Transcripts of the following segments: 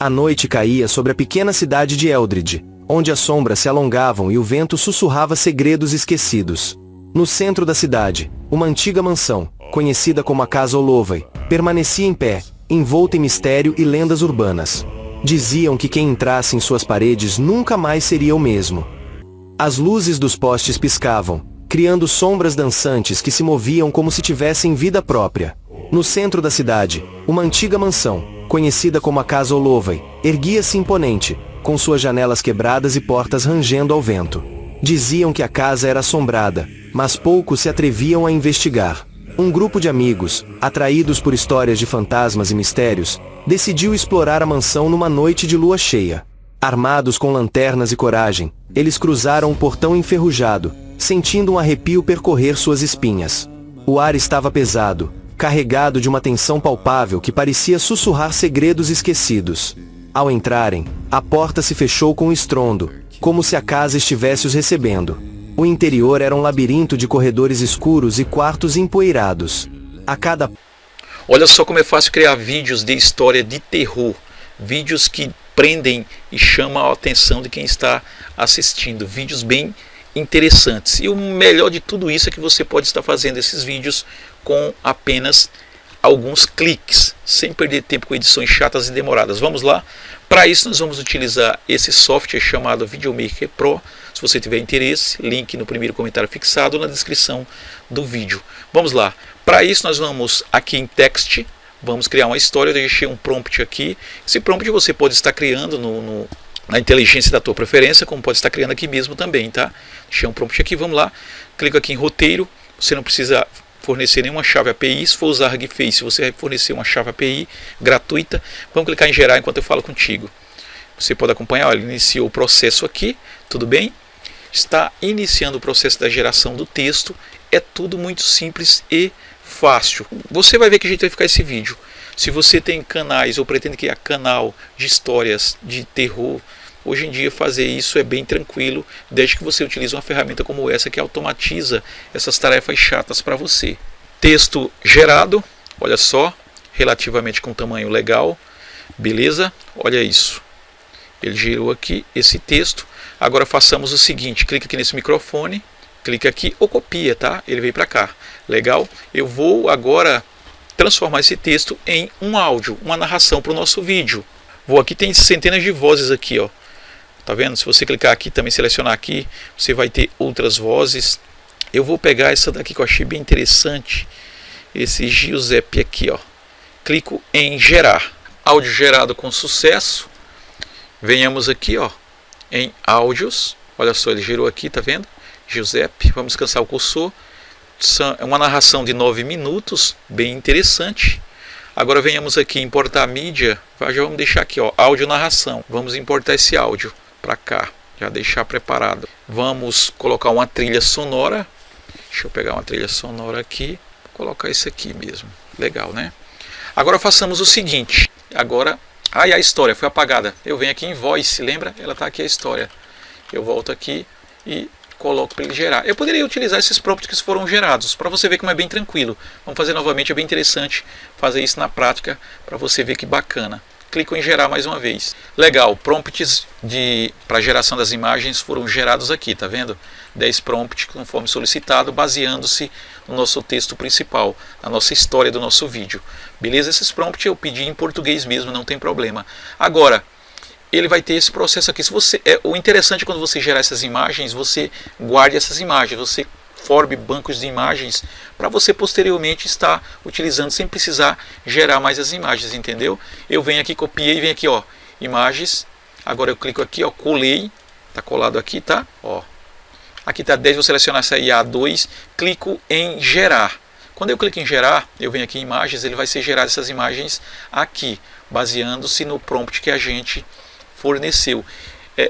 A noite caía sobre a pequena cidade de Eldred, onde as sombras se alongavam e o vento sussurrava segredos esquecidos. No centro da cidade, uma antiga mansão, conhecida como a Casa Holloway, permanecia em pé, envolta em mistério e lendas urbanas. Diziam que quem entrasse em suas paredes nunca mais seria o mesmo. As luzes dos postes piscavam, criando sombras dançantes que se moviam como se tivessem vida própria. No centro da cidade, uma antiga mansão, conhecida como a Casa Holloway, erguia-se imponente, com suas janelas quebradas e portas rangendo ao vento. Diziam que a casa era assombrada, mas poucos se atreviam a investigar. Um grupo de amigos, atraídos por histórias de fantasmas e mistérios, decidiu explorar a mansão numa noite de lua cheia. Armados com lanternas e coragem, eles cruzaram o portão enferrujado, sentindo um arrepio percorrer suas espinhas. O ar estava pesado, carregado de uma tensão palpável que parecia sussurrar segredos esquecidos. Ao entrarem, a porta se fechou com estrondo, como se a casa estivesse os recebendo. O interior era um labirinto de corredores escuros e quartos empoeirados. A cada... Olha só como é fácil criar vídeos de história de terror. Vídeos que prendem e chamam a atenção de quem está assistindo. Vídeos bem interessantes. E o melhor de tudo isso é que você pode estar fazendo esses vídeos com apenas alguns cliques, sem perder tempo com edições chatas e demoradas. Vamos lá? Para isso nós vamos utilizar esse software chamado Videomaker Pro. Se você tiver interesse, link no primeiro comentário fixado ou na descrição do vídeo. Vamos lá. Para isso nós vamos aqui em Text, vamos criar uma história. Eu deixei um prompt aqui. Esse prompt você pode estar criando na inteligência da tua preferência, como pode estar criando aqui mesmo também, tá? Deixei um prompt aqui, vamos lá. Clica aqui em roteiro. Você não precisa fornecer nenhuma chave API. Se for usar Hugging Face, você vai fornecer uma chave API gratuita. Vamos clicar em gerar enquanto eu falo contigo. Você pode acompanhar, olha, iniciou o processo aqui, tudo bem? Está iniciando o processo da geração do texto. É tudo muito simples e fácil. Você vai ver que a gente vai ficar esse vídeo. Se você tem canais ou pretende criar canal de histórias de terror, hoje em dia fazer isso é bem tranquilo, desde que você utilize uma ferramenta como essa que automatiza essas tarefas chatas para você. Texto gerado, olha só, relativamente com tamanho legal, beleza? Olha isso. Ele gerou aqui esse texto. Agora façamos o seguinte, clica aqui nesse microfone, clica aqui ou copia, tá? Ele veio para cá. Legal? Eu vou agora transformar esse texto em um áudio, uma narração para o nosso vídeo. Vou aqui, tem centenas de vozes aqui, ó. Tá vendo? Se você clicar aqui, também selecionar aqui, você vai ter outras vozes. Eu vou pegar essa daqui que eu achei bem interessante, esse Giuseppe aqui, ó. Clico em gerar. Áudio gerado com sucesso. Venhamos aqui, ó, em áudios. Olha só, ele gerou aqui, tá vendo? Giuseppe, vamos descansar o cursor. É uma narração de 9 minutos, bem interessante. Agora venhamos aqui importar a mídia. Já vamos deixar aqui, ó, áudio narração. Vamos importar esse áudio para cá, já deixar preparado. Vamos colocar uma trilha sonora. Deixa eu pegar uma trilha sonora aqui, vou colocar isso aqui mesmo. Legal, né? Agora façamos o seguinte. Agora, a história foi apagada. Eu venho aqui em Voice, lembra? Ela está aqui a história. Eu volto aqui e coloco para ele gerar. Eu poderia utilizar esses prompts que foram gerados, para você ver como é bem tranquilo. Vamos fazer novamente, é bem interessante fazer isso na prática, para você ver que bacana. Clico em gerar mais uma vez. Legal, prompts para geração das imagens foram gerados aqui, tá vendo? 10 prompts conforme solicitado, baseando-se no nosso texto principal, na nossa história do nosso vídeo. Beleza? Esses prompts eu pedi em português mesmo, não tem problema. Agora, ele vai ter esse processo aqui. Se você, o interessante é quando você gerar essas imagens, você guarde essas imagens, você forme bancos de imagens para você posteriormente estar utilizando sem precisar gerar mais as imagens, entendeu? Eu venho aqui, copiei, venho aqui, ó, imagens. Agora eu clico aqui, ó, colei, tá colado aqui, tá? Ó. Aqui tá 10, vou selecionar essa aí, A2, clico em gerar. Quando eu clico em gerar, eu venho aqui em imagens, ele vai ser gerado essas imagens aqui, baseando-se no prompt que a gente forneceu.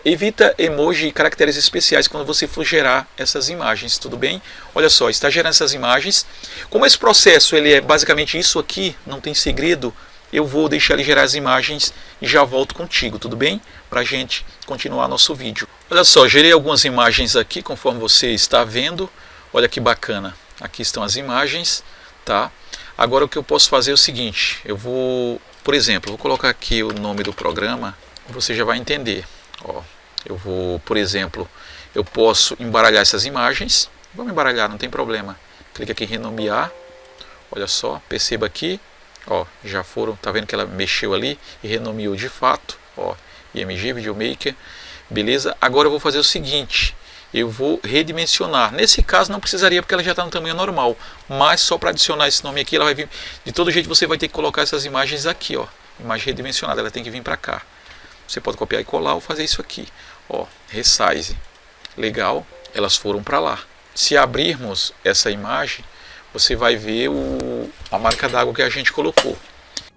Evita emoji e caracteres especiais quando você for gerar essas imagens, tudo bem? Olha só, está gerando essas imagens. Como esse processo ele é basicamente isso aqui, não tem segredo, eu vou deixar ele gerar as imagens e já volto contigo, tudo bem? Para a gente continuar nosso vídeo. Olha só, gerei algumas imagens aqui, conforme você está vendo. Olha que bacana. Aqui estão as imagens, tá? Agora o que eu posso fazer é o seguinte, eu vou Por exemplo, vou colocar aqui o nome do programa, você já vai entender. Ó, eu vou, por exemplo, eu posso embaralhar essas imagens. Vamos embaralhar, não tem problema. Clica aqui em renomear. Olha só, perceba aqui. Ó, já foram, tá vendo que ela mexeu ali e renomeou de fato. Ó, IMG Videomaker. Beleza? Agora eu vou fazer o seguinte. Eu vou redimensionar. Nesse caso não precisaria porque ela já está no tamanho normal. Mas só para adicionar esse nome aqui, ela vai vir. De todo jeito você vai ter que colocar essas imagens aqui, ó. Imagem redimensionada, ela tem que vir para cá. Você pode copiar e colar ou fazer isso aqui. Ó, resize. Legal, elas foram para lá. Se abrirmos essa imagem, você vai ver a marca d'água que a gente colocou.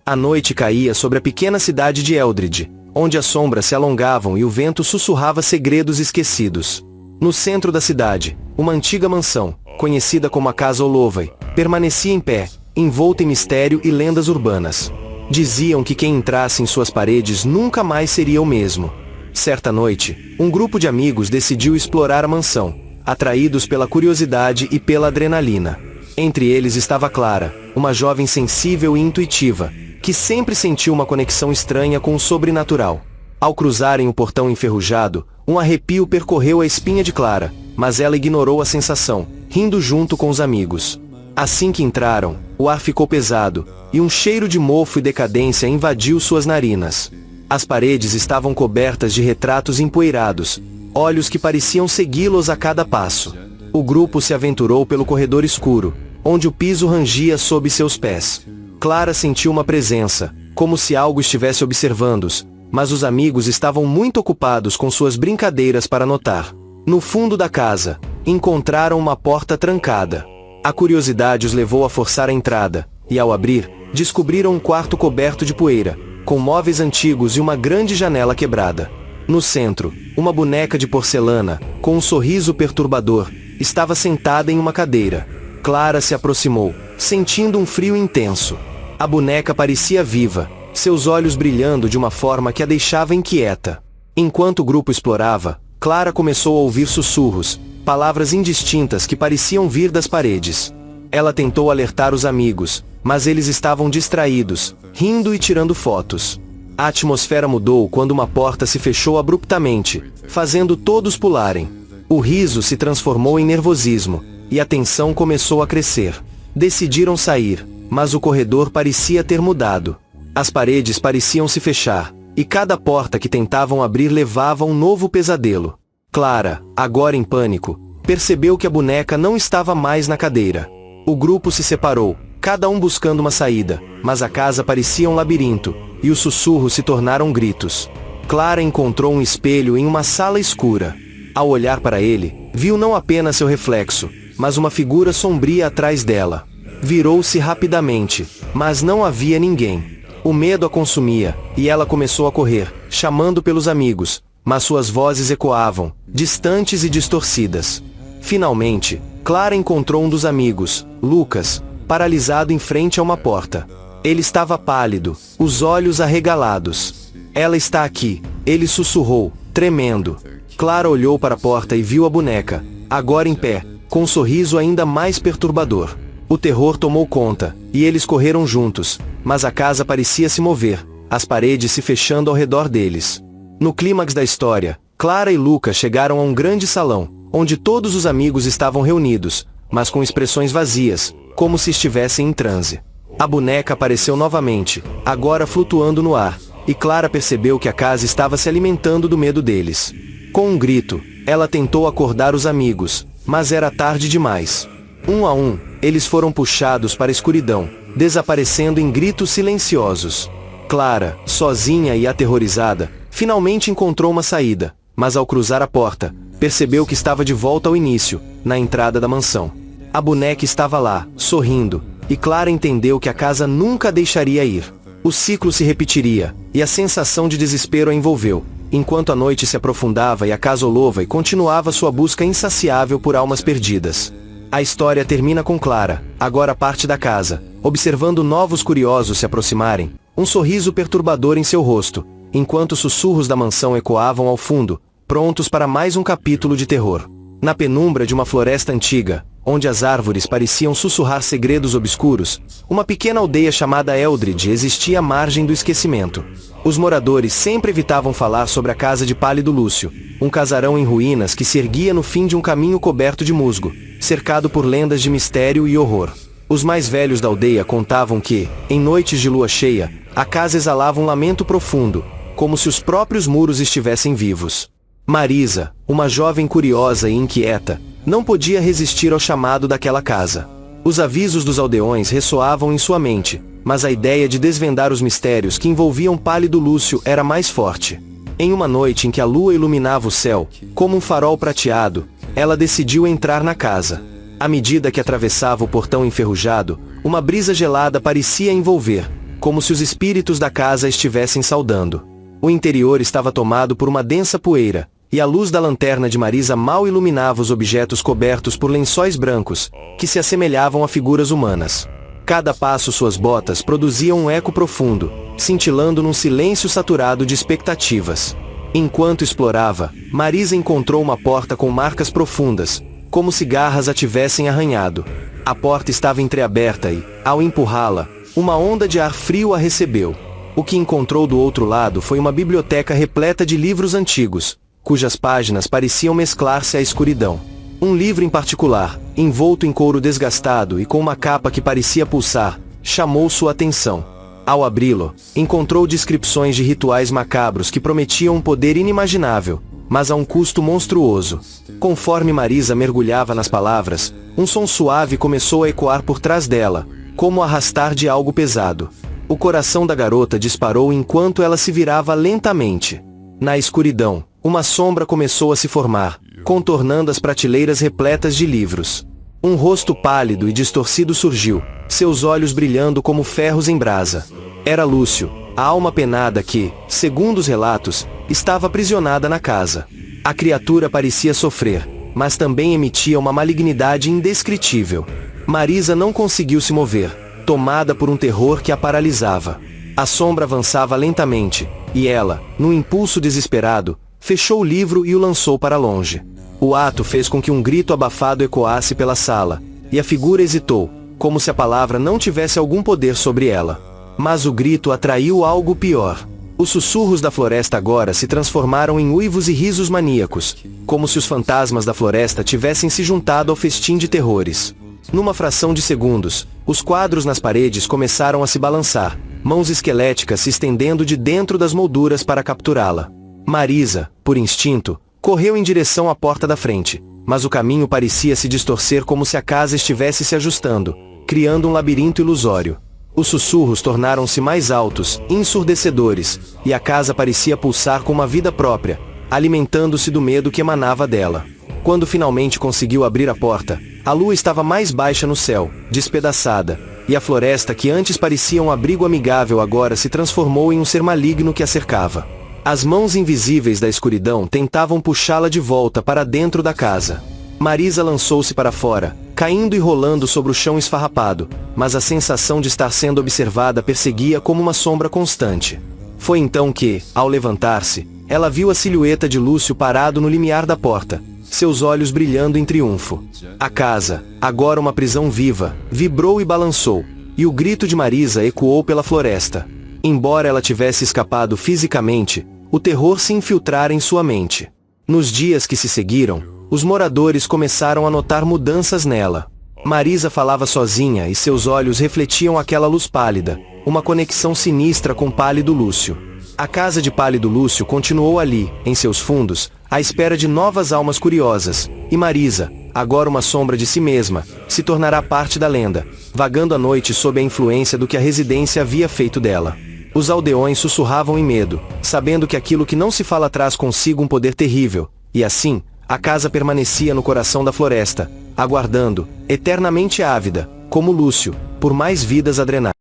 A noite caía sobre a pequena cidade de Eldred, onde as sombras se alongavam e o vento sussurrava segredos esquecidos. No centro da cidade, uma antiga mansão, conhecida como a Casa Holloway, permanecia em pé, envolta em mistério e lendas urbanas. Diziam que quem entrasse em suas paredes nunca mais seria o mesmo. Certa noite, um grupo de amigos decidiu explorar a mansão, atraídos pela curiosidade e pela adrenalina. Entre eles estava Clara, uma jovem sensível e intuitiva, que sempre sentiu uma conexão estranha com o sobrenatural. Ao cruzarem o portão enferrujado, um arrepio percorreu a espinha de Clara, mas ela ignorou a sensação, rindo junto com os amigos. Assim que entraram, o ar ficou pesado, e um cheiro de mofo e decadência invadiu suas narinas. As paredes estavam cobertas de retratos empoeirados, olhos que pareciam segui-los a cada passo. O grupo se aventurou pelo corredor escuro, onde o piso rangia sob seus pés. Clara sentiu uma presença, como se algo estivesse observando-os, mas os amigos estavam muito ocupados com suas brincadeiras para notar. No fundo da casa, encontraram uma porta trancada. A curiosidade os levou a forçar a entrada, e ao abrir, descobriram um quarto coberto de poeira, com móveis antigos e uma grande janela quebrada. No centro, uma boneca de porcelana, com um sorriso perturbador, estava sentada em uma cadeira. Clara se aproximou, sentindo um frio intenso. A boneca parecia viva, seus olhos brilhando de uma forma que a deixava inquieta. Enquanto o grupo explorava, Clara começou a ouvir sussurros, palavras indistintas que pareciam vir das paredes. Ela tentou alertar os amigos, mas eles estavam distraídos, rindo e tirando fotos. A atmosfera mudou quando uma porta se fechou abruptamente, fazendo todos pularem. O riso se transformou em nervosismo, e a tensão começou a crescer. Decidiram sair, mas o corredor parecia ter mudado. As paredes pareciam se fechar, e cada porta que tentavam abrir levava a um novo pesadelo. Clara, agora em pânico, percebeu que a boneca não estava mais na cadeira. O grupo se separou, cada um buscando uma saída, mas a casa parecia um labirinto, e os sussurros se tornaram gritos. Clara encontrou um espelho em uma sala escura. Ao olhar para ele, viu não apenas seu reflexo, mas uma figura sombria atrás dela. Virou-se rapidamente, mas não havia ninguém. O medo a consumia, e ela começou a correr, chamando pelos amigos, mas suas vozes ecoavam, distantes e distorcidas. Finalmente, Clara encontrou um dos amigos, Lucas, paralisado em frente a uma porta. Ele estava pálido, os olhos arregalados. "Ela está aqui", ele sussurrou, tremendo. Clara olhou para a porta e viu a boneca, agora em pé, com um sorriso ainda mais perturbador. O terror tomou conta, e eles correram juntos, mas a casa parecia se mover, as paredes se fechando ao redor deles. No clímax da história, Clara e Lucas chegaram a um grande salão, onde todos os amigos estavam reunidos, mas com expressões vazias, como se estivessem em transe. A boneca apareceu novamente, agora flutuando no ar, e Clara percebeu que a casa estava se alimentando do medo deles. Com um grito, ela tentou acordar os amigos, mas era tarde demais. Um a um, eles foram puxados para a escuridão, desaparecendo em gritos silenciosos. Clara, sozinha e aterrorizada, finalmente encontrou uma saída, mas ao cruzar a porta, percebeu que estava de volta ao início, na entrada da mansão. A boneca estava lá, sorrindo, e Clara entendeu que a casa nunca a deixaria ir. O ciclo se repetiria, e a sensação de desespero a envolveu, enquanto a noite se aprofundava e a Casa Holloway continuava sua busca insaciável por almas perdidas. A história termina com Clara, agora parte da casa, observando novos curiosos se aproximarem, um sorriso perturbador em seu rosto, enquanto os sussurros da mansão ecoavam ao fundo, prontos para mais um capítulo de terror. Na penumbra de uma floresta antiga, onde as árvores pareciam sussurrar segredos obscuros, uma pequena aldeia chamada Eldridge existia à margem do esquecimento. Os moradores sempre evitavam falar sobre a casa de Pálido Lúcio, um casarão em ruínas que se erguia no fim de um caminho coberto de musgo, cercado por lendas de mistério e horror. Os mais velhos da aldeia contavam que, em noites de lua cheia, a casa exalava um lamento profundo, como se os próprios muros estivessem vivos. Marisa, uma jovem curiosa e inquieta, não podia resistir ao chamado daquela casa. Os avisos dos aldeões ressoavam em sua mente, mas a ideia de desvendar os mistérios que envolviam Pálido Lúcio era mais forte. Em uma noite em que a lua iluminava o céu, como um farol prateado, ela decidiu entrar na casa. À medida que atravessava o portão enferrujado, uma brisa gelada parecia envolver, como se os espíritos da casa estivessem saudando. O interior estava tomado por uma densa poeira, e a luz da lanterna de Marisa mal iluminava os objetos cobertos por lençóis brancos, que se assemelhavam a figuras humanas. Cada passo suas botas produziam um eco profundo, cintilando num silêncio saturado de expectativas. Enquanto explorava, Marisa encontrou uma porta com marcas profundas, como se garras a tivessem arranhado. A porta estava entreaberta e, ao empurrá-la, uma onda de ar frio a recebeu. O que encontrou do outro lado foi uma biblioteca repleta de livros antigos, cujas páginas pareciam mesclar-se à escuridão. Um livro em particular, envolto em couro desgastado e com uma capa que parecia pulsar, chamou sua atenção. Ao abri-lo, encontrou descrições de rituais macabros que prometiam um poder inimaginável, mas a um custo monstruoso. Conforme Marisa mergulhava nas palavras, um som suave começou a ecoar por trás dela, como o arrastar de algo pesado. O coração da garota disparou enquanto ela se virava lentamente. Na escuridão, uma sombra começou a se formar, contornando as prateleiras repletas de livros. Um rosto pálido e distorcido surgiu, seus olhos brilhando como ferros em brasa. Era Lúcio, a alma penada que, segundo os relatos, estava aprisionada na casa. A criatura parecia sofrer, mas também emitia uma malignidade indescritível. Marisa não conseguiu se mover, tomada por um terror que a paralisava. A sombra avançava lentamente, e ela, num impulso desesperado, fechou o livro e o lançou para longe. O ato fez com que um grito abafado ecoasse pela sala, e a figura hesitou, como se a palavra não tivesse algum poder sobre ela. Mas o grito atraiu algo pior. Os sussurros da floresta agora se transformaram em uivos e risos maníacos, como se os fantasmas da floresta tivessem se juntado ao festim de terrores. Numa fração de segundos, os quadros nas paredes começaram a se balançar, mãos esqueléticas se estendendo de dentro das molduras para capturá-la. Marisa, por instinto, correu em direção à porta da frente, mas o caminho parecia se distorcer como se a casa estivesse se ajustando, criando um labirinto ilusório. Os sussurros tornaram-se mais altos, ensurdecedores, e a casa parecia pulsar com uma vida própria, alimentando-se do medo que emanava dela. Quando finalmente conseguiu abrir a porta, a lua estava mais baixa no céu, despedaçada, e a floresta que antes parecia um abrigo amigável agora se transformou em um ser maligno que a cercava. As mãos invisíveis da escuridão tentavam puxá-la de volta para dentro da casa. Marisa lançou-se para fora, caindo e rolando sobre o chão esfarrapado, mas a sensação de estar sendo observada perseguia como uma sombra constante. Foi então que, ao levantar-se, ela viu a silhueta de Lúcio parado no limiar da porta, seus olhos brilhando em triunfo. A casa, agora uma prisão viva, vibrou e balançou, e o grito de Marisa ecoou pela floresta. Embora ela tivesse escapado fisicamente, o terror se infiltrara em sua mente. Nos dias que se seguiram, os moradores começaram a notar mudanças nela. Marisa falava sozinha e seus olhos refletiam aquela luz pálida, uma conexão sinistra com Pálido Lúcio. A casa de Pálido Lúcio continuou ali, em seus fundos, à espera de novas almas curiosas, e Marisa, agora uma sombra de si mesma, se tornará parte da lenda, vagando à noite sob a influência do que a residência havia feito dela. Os aldeões sussurravam em medo, sabendo que aquilo que não se fala traz consigo um poder terrível, e assim, a casa permanecia no coração da floresta, aguardando, eternamente ávida, como Lúcio, por mais vidas a drenar.